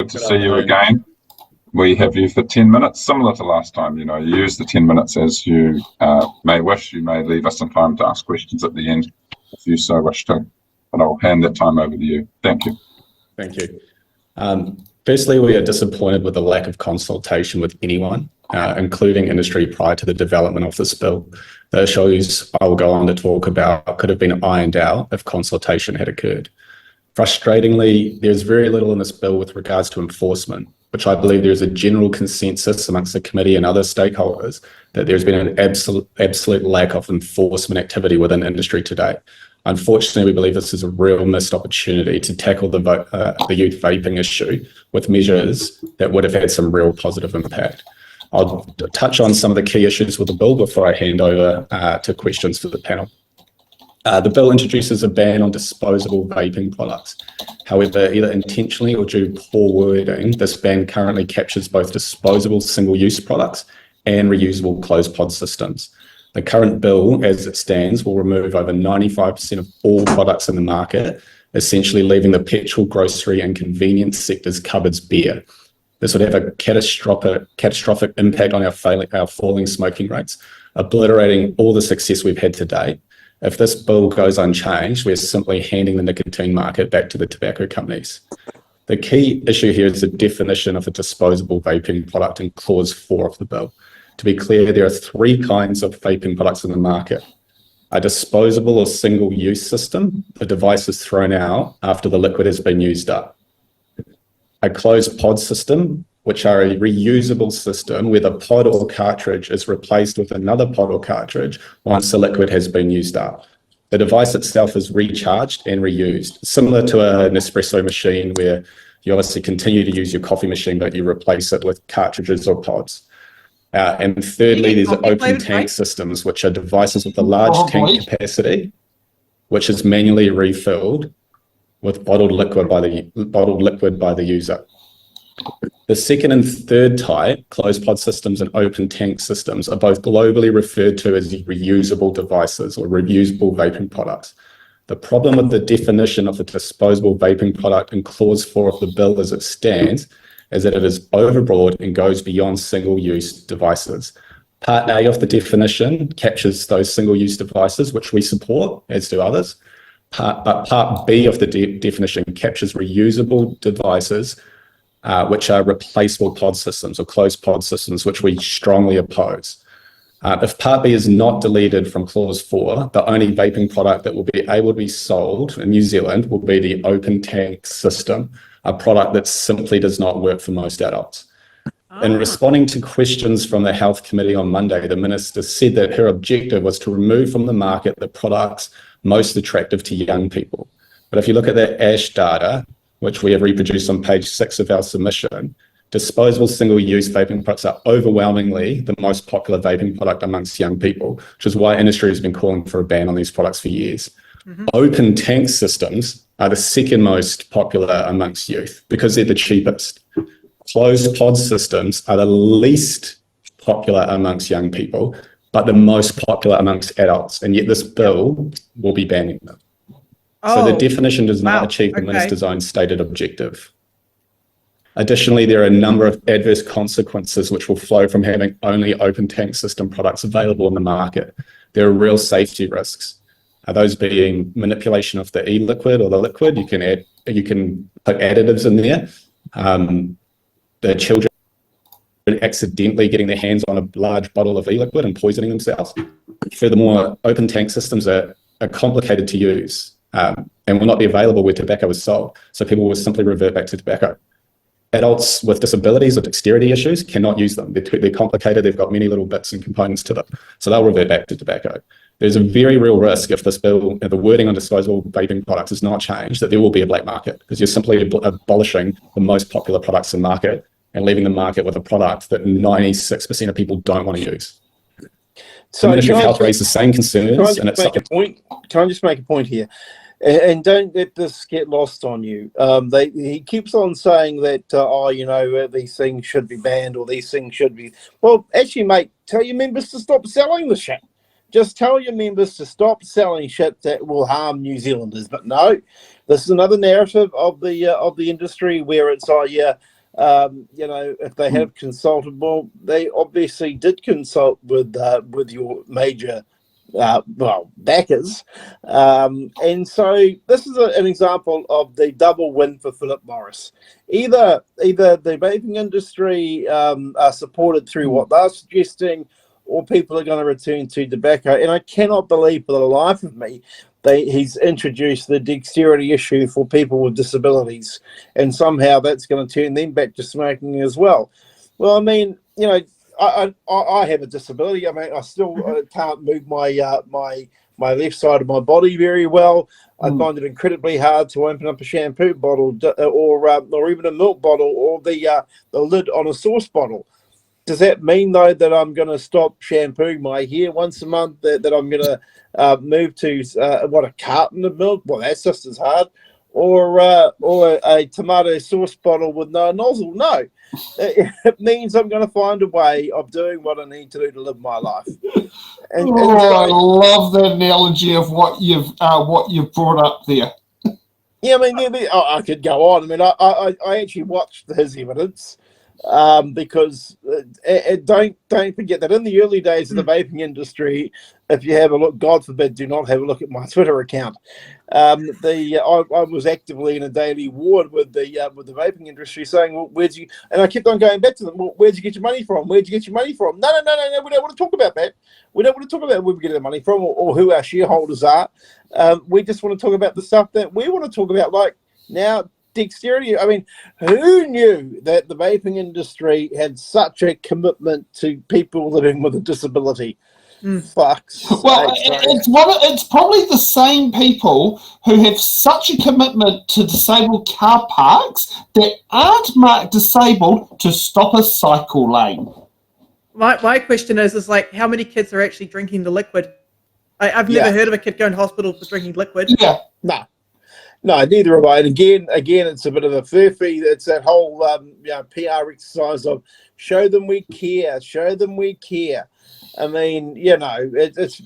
good to see you again. We have you for 10 minutes, similar to last time. You use the 10 minutes as you may wish. You may leave us some time to ask questions at the end if you so wish to. But I'll hand that time over to you. Thank you. Thank you. Firstly, we are disappointed with the lack of consultation with anyone, including industry, prior to the development of this bill. The issues I will go on to talk about could have been ironed out if consultation had occurred. Frustratingly, there's very little in this bill with regards to enforcement, which I believe there's a general consensus amongst the committee and other stakeholders that there's been an absolute lack of enforcement activity within industry today. Unfortunately, we believe this is a real missed opportunity to tackle the youth vaping issue with measures that would have had some real positive impact. I'll touch on some of the key issues with the bill before I hand over to questions for the panel. The bill introduces a ban on disposable vaping products. However, either intentionally or due to poor wording, this ban currently captures both disposable single-use products and reusable closed pod systems. The current bill, as it stands, will remove over 95% of all products in the market, essentially leaving the petrol, grocery and convenience sectors cupboards bare. This would have a catastrophic impact on our falling smoking rates, obliterating all the success we've had to date. If this bill goes unchanged, we're simply handing the nicotine market back to the tobacco companies. The key issue here is the definition of a disposable vaping product in Clause 4 of the bill. To be clear, there are three kinds of vaping products in the market. A disposable or single-use system, the device is thrown out after the liquid has been used up. A closed pod system, which are a reusable system where the pod or cartridge is replaced with another pod or cartridge once the liquid has been used up. The device itself is recharged and reused, similar to an espresso machine where you obviously continue to use your coffee machine, but you replace it with cartridges or pods. And thirdly, there's open tank systems, which are devices with a large tank capacity, which is manually refilled with bottled liquid by the user. The second and third type, closed pod systems and open tank systems, are both globally referred to as reusable devices or reusable vaping products. The problem with the definition of a disposable vaping product in Clause 4 of the bill as it stands is that it is overbroad and goes beyond single-use devices. Part A of the definition captures those single-use devices, which we support, as do others. But Part B of the definition captures reusable devices, which are replaceable pod systems or closed pod systems, which we strongly oppose. If Part B is not deleted from Clause 4, the only vaping product that will be able to be sold in New Zealand will be the open tank system, a product that simply does not work for most adults. In responding to questions from the Health Committee on Monday, the Minister said that her objective was to remove from the market the products most attractive to young people. But if you look at the ASH data, which we have reproduced on page 6 of our submission, disposable single-use vaping products are overwhelmingly the most popular vaping product amongst young people, which is why industry has been calling for a ban on these products for years. Open tank systems are the second most popular amongst youth because they're the cheapest. Closed pod systems are the least popular amongst young people, but the most popular amongst adults, and yet this bill will be banning them. So the definition does not achieve the Minister's own stated objective. Additionally, there are a number of adverse consequences which will flow from having only open tank system products available in the market. There are real safety risks. Those being manipulation of the e-liquid or the liquid. You can put additives in there. The children accidentally getting their hands on a large bottle of e-liquid and poisoning themselves. Furthermore, open tank systems are complicated to use and will not be available where tobacco is sold. So people will simply revert back to tobacco. Adults with disabilities or dexterity issues cannot use them. They're complicated. They've got many little bits and components to them. So they'll revert back to tobacco. There's a very real risk if this bill, the wording on disposable vaping products is not changed, that there will be a black market because you're simply abolishing the most popular products in the market and leaving the market with a product that 96% of people don't want to use. So the Ministry of Health raised the same concerns. Can I just make a point here? And don't let this get lost on you. He keeps on saying that, these things should be banned or these things should be... Well, actually, mate, tell your members to stop selling the shit. Just tell your members to stop selling shit that will harm New Zealanders. But no, this is another narrative of the industry where it's, If they have consulted, well, they obviously did consult with your major backers, and so this is an example of the double win for Philip Morris. Either the vaping industry are supported through what they're suggesting, or people are going to return to tobacco. And I cannot believe for the life of me he's introduced the dexterity issue for people with disabilities, and somehow that's going to turn them back to smoking as well. Well, I mean, I have a disability. I mean, I still can't move my left side of my body very well. I find it incredibly hard to open up a shampoo bottle or even a milk bottle or the lid on a sauce bottle. Does that mean, though, that I'm going to stop shampooing my hair once a month, that I'm going to move to, a carton of milk? Well, that's just as hard. Or a tomato sauce bottle with no nozzle? No. It means I'm going to find a way of doing what I need to do to live my life. I love the analogy of what you've brought up there. Yeah, I mean, I could go on. I mean, I actually watched his evidence. Because don't forget that in the early days of the vaping industry, if you have a look, God forbid, do not have a look at my Twitter account. I was actively in a daily ward with the vaping industry, saying, "Well, and I kept on going back to them. Well, where'd you get your money from? Where'd you get your money from? No. We don't want to talk about that. We don't want to talk about where we get our money from or who our shareholders are. We just want to talk about the stuff that we want to talk about, like now." Dexterity. I mean, who knew that the vaping industry had such a commitment to people living with a disability? Fucks. Well, it's probably the same people who have such a commitment to disabled car parks that aren't marked disabled to stop a cycle lane. My question is like, how many kids are actually drinking the liquid? I've never heard of a kid going to hospital for drinking liquid. Yeah. No, neither have I. And again, it's a bit of a furphy. It's that whole PR exercise of show them we care. I mean, it's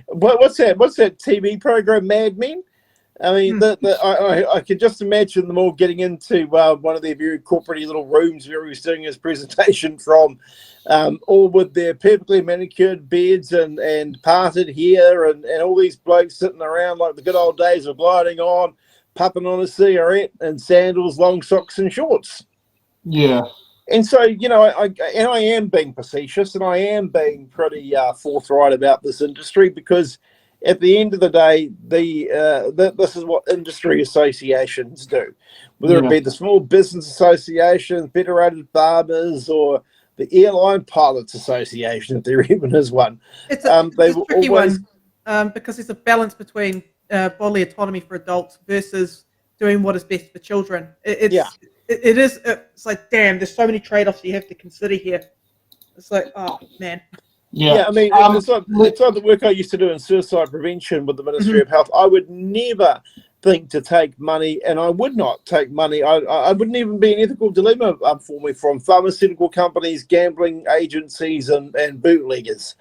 what's that TV program, Mad Men? I mean, I could just imagine them all getting into one of their very corporate little rooms where he was doing his presentation from, all with their perfectly manicured beards and parted hair and all these blokes sitting around like the good old days of gliding on, puffing on a cigarette and sandals, long socks and shorts. Yeah. And so, I am being facetious and I am being pretty forthright about this industry because at the end of the day, this is what industry associations do, whether it be the Small Business Association, Federated Farmers, or the Airline Pilots Association, if there even is one. It's a tricky one because there's a balance between bodily autonomy for adults versus doing what is best for children. It's like, damn, there's so many trade-offs you have to consider here. It's like, oh, man. Yeah, I mean, it's like the work I used to do in suicide prevention with the Ministry of Health. I would never think to take money, and I would not take money. I wouldn't even be an ethical dilemma for me from pharmaceutical companies, gambling agencies, and bootleggers.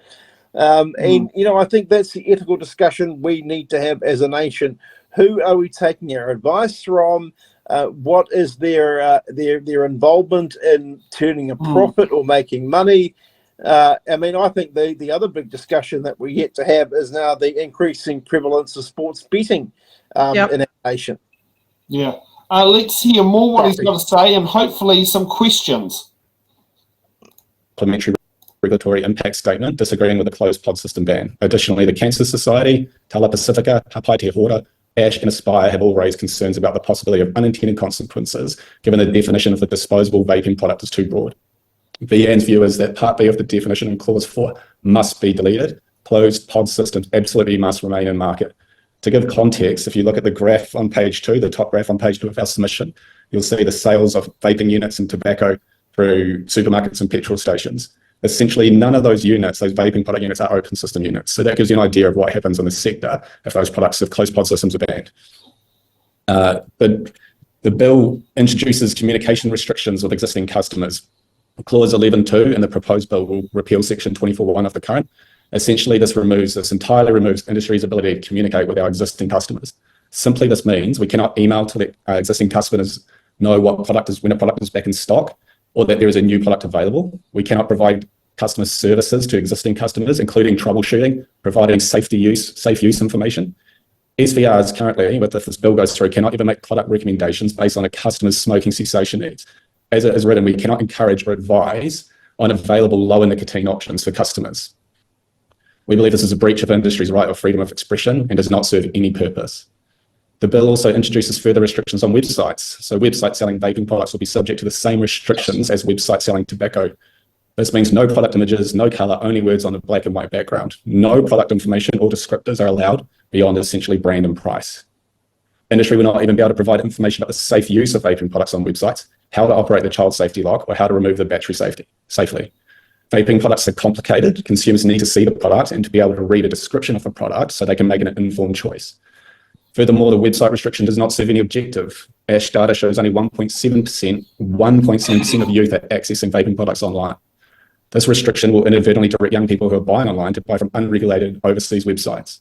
And I think that's the ethical discussion we need to have as a nation. Who are we taking our advice from? What is their involvement in turning a profit or making money? I mean, I think the other big discussion that we're yet to have is now the increasing prevalence of sports betting in our nation. Yeah. Let's hear more what he's got to say and hopefully some questions. Parliamentary regulatory impact statement disagreeing with the closed pod system ban. Additionally, the Cancer Society, Tala Pacifica, Hapai Te Hora, ASH and Aspire have all raised concerns about the possibility of unintended consequences given the definition of the disposable vaping product is too broad. VAN's view is that Part B of the definition in Clause 4 must be deleted. Closed pod systems absolutely must remain in market. To give context, if you look at the graph on page 2, the top graph on page 2 of our submission, you'll see the sales of vaping units and tobacco through supermarkets and petrol stations. Essentially, none of those units, those vaping product units, are open system units. So that gives you an idea of what happens in the sector if those products, if closed pod systems are banned. The bill introduces communication restrictions with existing customers. Clause 11.2 in the proposed bill will repeal section 24.1 of the current. Essentially, this entirely removes industry's ability to communicate with our existing customers. Simply, this means we cannot email to the existing customers know what product is, when a product is back in stock, or that there is a new product available. We cannot provide customer services to existing customers, including troubleshooting, providing safe use information. SVRs currently, if this bill goes through, cannot even make product recommendations based on a customer's smoking cessation needs. As it is written, we cannot encourage or advise on available lower nicotine options for customers. We believe this is a breach of industry's right of freedom of expression and does not serve any purpose. The bill also introduces further restrictions on websites. So websites selling vaping products will be subject to the same restrictions as websites selling tobacco. This means no product images, no color, only words on a black and white background. No product information or descriptors are allowed beyond essentially brand and price. Industry will not even be able to provide information about the safe use of vaping products on websites, how to operate the child safety lock, or how to remove the battery safely. Vaping products are complicated. Consumers need to see the product and to be able to read a description of the product so they can make an informed choice. Furthermore, the website restriction does not serve any objective. ASH data shows only 1.7% of youth are accessing vaping products online. This restriction will inadvertently direct young people who are buying online to buy from unregulated overseas websites.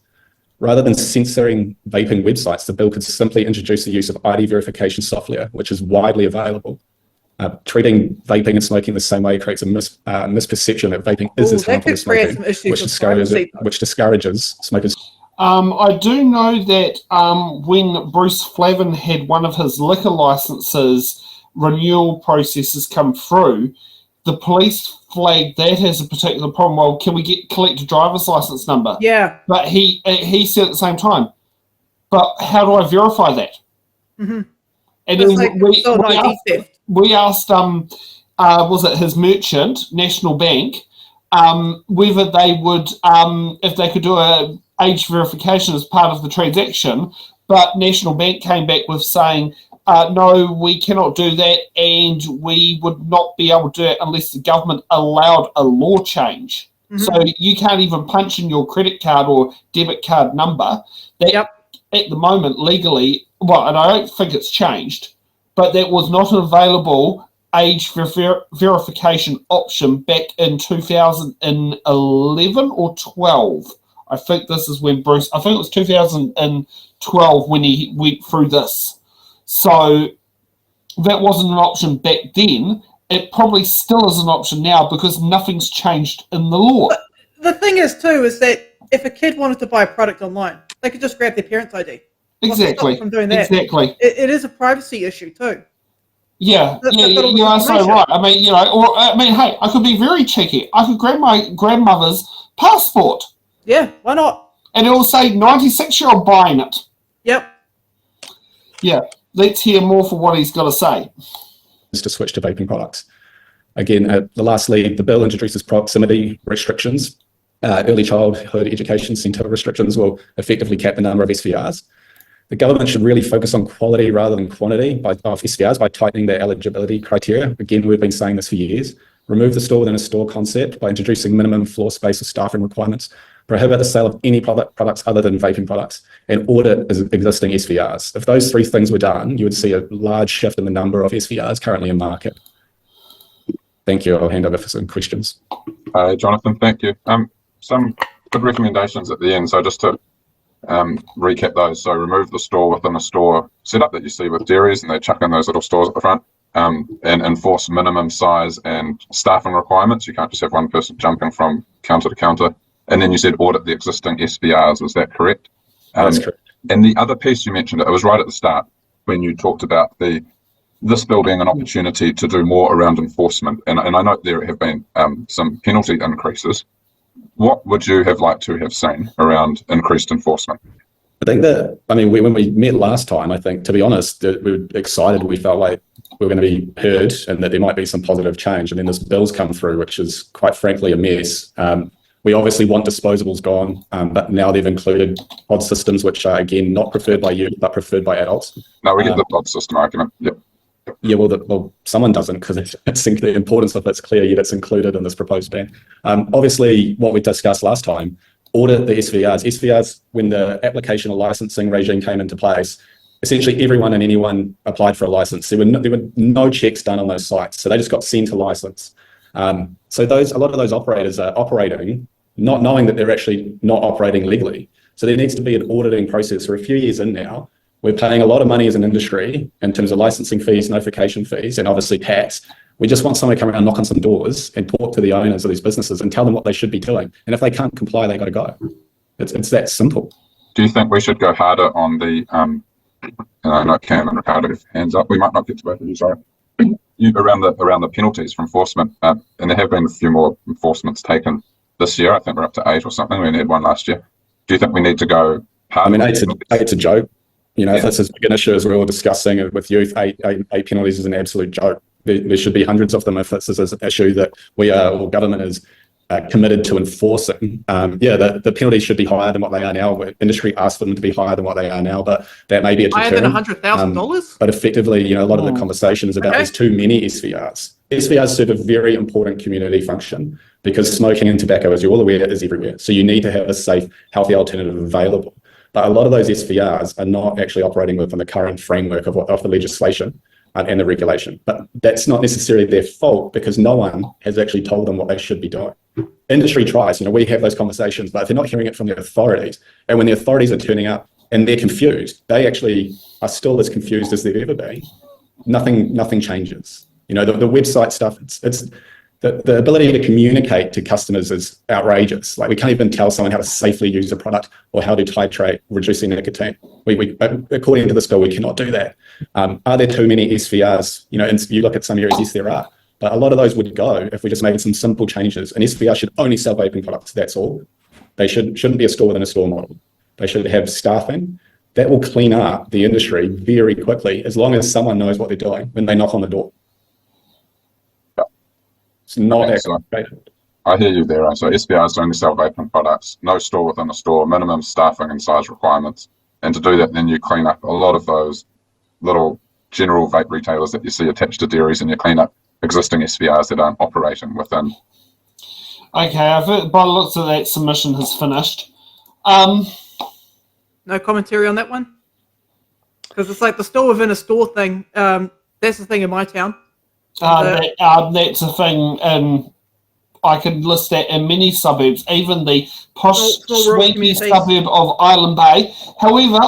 Rather than censoring vaping websites, the bill could simply introduce the use of ID verification software, which is widely available. Treating vaping and smoking the same way creates a misperception that vaping is as harmful as smoking, which discourages smokers. I do know that when Bruce Flavin had one of his liquor licenses renewal processes come through, the police flagged that as a particular problem. Well, can we collect a driver's license number? Yeah. But he said at the same time, but how do I verify that? Mm-hmm. And then we asked was it his merchant, National Bank, whether they would, if they could do a age verification as part of the transaction, but National Bank came back with saying, no, we cannot do that, and we would not be able to do it unless the government allowed a law change. Mm-hmm. So you can't even punch in your credit card or debit card number. That at the moment, legally, well, and I don't think it's changed, but that was not an available age verification option back in 2011 or 12. I think this is when Bruce, I think it was 2012 when he went through this. So that wasn't an option back then. It probably still is an option now because nothing's changed in the law. But the thing is, too, is that if a kid wanted to buy a product online, they could just grab their parent's ID. Exactly. From doing that? Exactly. It is a privacy issue, too. Yeah, you are so right. I mean, hey, I could be very cheeky. I could grab my grandmother's passport. Yeah, why not? And it will say 96-year-old buying it. Yep. Yeah, let's hear more for what he's got to say. Is to switch to vaping products. Again, lastly, the bill introduces proximity restrictions. Early childhood education centre restrictions will effectively cap the number of SVRs. The government should really focus on quality rather than quantity of SVRs by tightening their eligibility criteria. Again, we've been saying this for years. Remove the store within a store concept by introducing minimum floor space or staffing requirements. Prohibit the sale of any products other than vaping products, and audit existing SVRs. If those three things were done, you would see a large shift in the number of SVRs currently in market. Thank you. I'll hand over for some questions. Jonathan, thank you. Some good recommendations at the end. So just to recap those. So remove the store within a store setup that you see with dairies, and they chuck in those little stores at the front. And enforce minimum size and staffing requirements. You can't just have one person jumping from counter to counter. And then you said audit the existing SVRs. Was that correct? That's correct. And the other piece you mentioned, it was right at the start when you talked about this bill being an opportunity to do more around enforcement. And I know there have been some penalty increases. What would you have liked to have seen around increased enforcement? I think that, when we met last time, I think, to be honest, we were excited. We felt like we were going to be heard and that there might be some positive change. And then this bill's come through, which is quite frankly a mess. We obviously want disposables gone, but now they've included pod systems, which are, again, not preferred by youth, but preferred by adults. No, we get the pod system argument. Yep. Yeah, well, someone doesn't, because it's the importance of it's clear, yet it's included in this proposed ban. Obviously, what we discussed last time, audit the SVRs. SVRs, when the application or licensing regime came into place, essentially everyone and anyone applied for a license. There were no checks done on those sites, so they just got sent a license. So a lot of those operators are operating not knowing that they're actually not operating legally. So there needs to be an auditing process. We're a few years in now. We're paying a lot of money as an industry in terms of licensing fees, notification fees, and obviously tax. We just want someone to come around, knock on some doors and talk to the owners of these businesses and tell them what they should be doing. And if they can't comply, they got to go. It's that simple. Do you think we should go harder on the, and I know Cam and Ricardo have hands up, we might not get to both of you, sorry, around the penalties for enforcement, and there have been a few more enforcements taken this year. I think we're up to 8 or something. We only had 1 last year. Do you think we need to go harder? I mean, eight's a joke. You know, if this is an issue, as we were discussing with youth, eight penalties is an absolute joke. There should be hundreds of them if this is an issue that we are, or government is committed to enforcing. The penalties should be higher than what they are now. Industry asks for them to be higher than what they are now, but that may be a deterrent. Higher than $100,000? But effectively, you know, a lot of the conversation is about there's too many SVRs. SVRs serve a very important community function because smoking and tobacco, as you're all aware, is everywhere. So you need to have a safe, healthy alternative available. But a lot of those SVRs are not actually operating within the current framework of the legislation and the regulation. But that's not necessarily their fault because no one has actually told them what they should be doing. Industry tries, you know, we have those conversations, but if they're not hearing it from the authorities, and when the authorities are turning up and they're confused, they actually are still as confused as they've ever been. Nothing changes. You know, the website stuff, it's the ability to communicate to customers is outrageous. Like we can't even tell someone how to safely use a product or how to titrate reducing nicotine. We according to this bill, we cannot do that. Are there too many SVRs? You know, and you look at some areas, yes, there are. But a lot of those would go if we just made some simple changes. An SVR should only sell vaping products, that's all. They shouldn't be a store within a store model. They should have staffing. That will clean up the industry very quickly as long as someone knows what they're doing when they knock on the door. It's not that complicated. I hear you there. So SVRs only sell vaping products, no store within a store, minimum staffing and size requirements. And to do that, then you clean up a lot of those little general vape retailers that you see attached to dairies, and you clean up existing SVRs that aren't operating within. Okay, by the looks of that, submission has finished. No commentary on that one? Because it's like the store within a store thing. That's the thing in my town. That's a thing, and I could list that in many suburbs, even the posh, swanky suburb of Island Bay. However,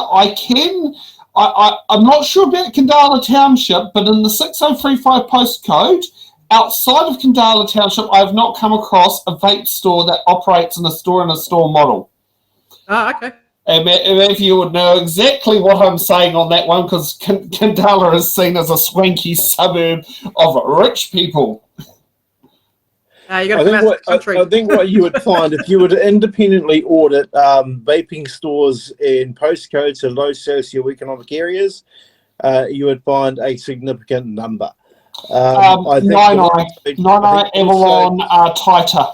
I'm not sure about Kandala Township, but in the 6035 postcode, outside of Kandala Township, I have not come across a vape store that operates in a store model. Ah, okay. And if you would know exactly what I'm saying on that one, because Kandala is seen as a swanky suburb of rich people. You got to come out of the country. I think what you would find if you were to independently audit vaping stores in postcodes in low socioeconomic areas, you would find a significant number. Nine, Avalon, Taita.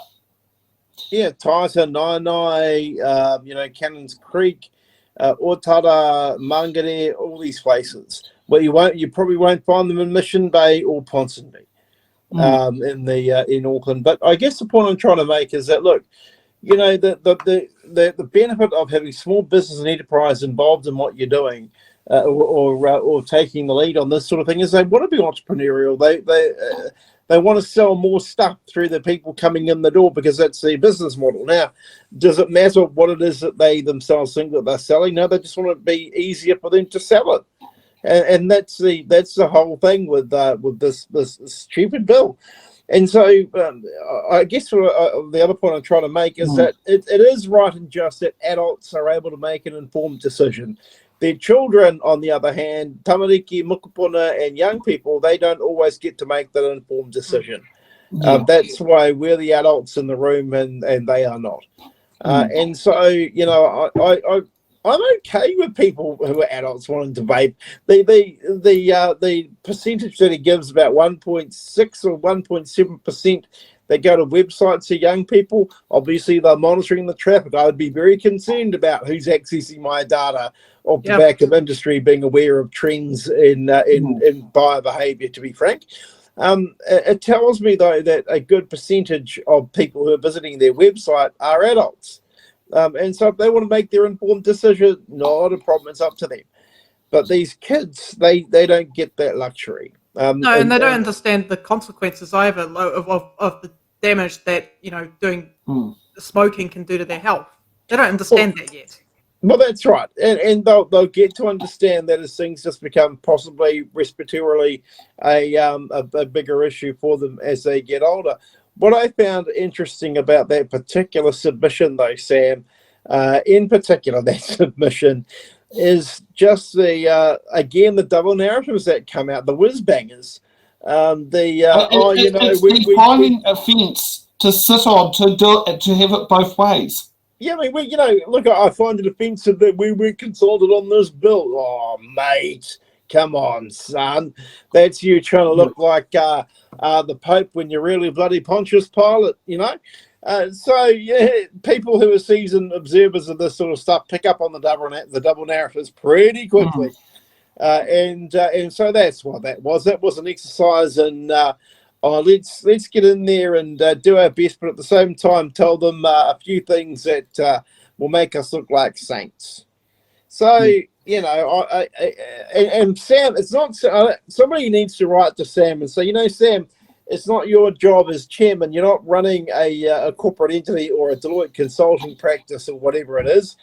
Yeah, Taita, Nainai, Cannons Creek, Otara, Mangere, all these places. But you probably won't find them in Mission Bay or Ponsonby. In Auckland. But I guess the point I'm trying to make is that, look, you know, the benefit of having small business and enterprise involved in what you're doing or taking the lead on this sort of thing is they want to be entrepreneurial. They want to sell more stuff through the people coming in the door because that's their business model. Now, does it matter what it is that they themselves think that they're selling? No, they just want it to be easier for them to sell it. And that's the whole thing with this stupid bill. And so I guess the other point I'm trying to make is that it is right and just that adults are able to make an informed decision. Their children, on the other hand, tamariki, mukupuna, and young people, they don't always get to make that informed decision. That's why we're the adults in the room and they are not. And so, you know, I'm okay with people who are adults wanting to vape. The percentage that he gives, about 1.6 or 1.7%, that go to websites of young people. Obviously, they're monitoring the traffic. I would be very concerned about who's accessing my data of the back of industry, being aware of trends in buyer behaviour. To be frank, it tells me though that a good percentage of people who are visiting their website are adults. And so if they want to make their informed decision, not a problem, it's up to them. But these kids, they don't get that luxury. No, and they don't understand the consequences either of the damage that, you know, doing smoking can do to their health. They don't understand that yet. Well, that's right, and they'll get to understand that as things just become possibly respiratorily a bigger issue for them as they get older. What I found interesting about that particular submission, though, Sam, in particular that submission, is just the again the double narratives that come out, the whiz bangers. It's the finding a fence to sit on to have it both ways. Yeah, I mean, look, I find it offensive that we were consulted on this bill. Oh, mate, come on, son. That's you trying to look like the Pope when you're really bloody Pontius Pilate, So, yeah, people who are seasoned observers of this sort of stuff pick up on the double narratives pretty quickly. And so that's what that was. That was an exercise in... let's get in there and do our best, but at the same time tell them a few things that will make us look like saints. So, and Sam, it's not somebody needs to write to Sam and say, Sam, it's not your job as chairman. You're not running a corporate entity or a Deloitte consulting practice or whatever it is.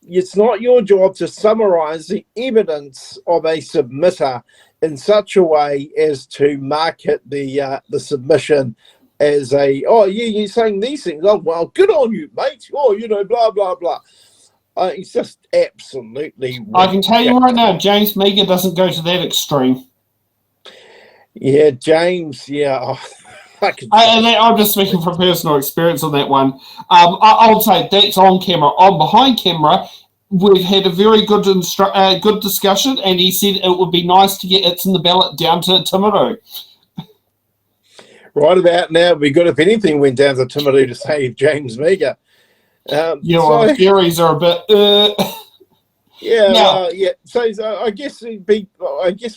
It's not your job to summarize the evidence of a submitter in such a way as to market the submission as you're saying these things. Oh, well, good on you, mate. Oh, blah, blah, blah. It's just absolutely... I can tell you right now, James Meagher doesn't go to that extreme. Yeah, James, yeah. I'm just speaking from personal experience on that one. I would say that's on camera. On behind camera, we've had a very good good discussion, and he said it would be nice to get It's in the Ballot down to Timaru. Right about now, it'd be good if anything went down to Timaru to save James Meagher. Your theories are a bit... So I guess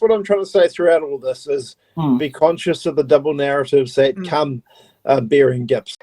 what I'm trying to say throughout all this is be conscious of the double narratives that come bearing gifts.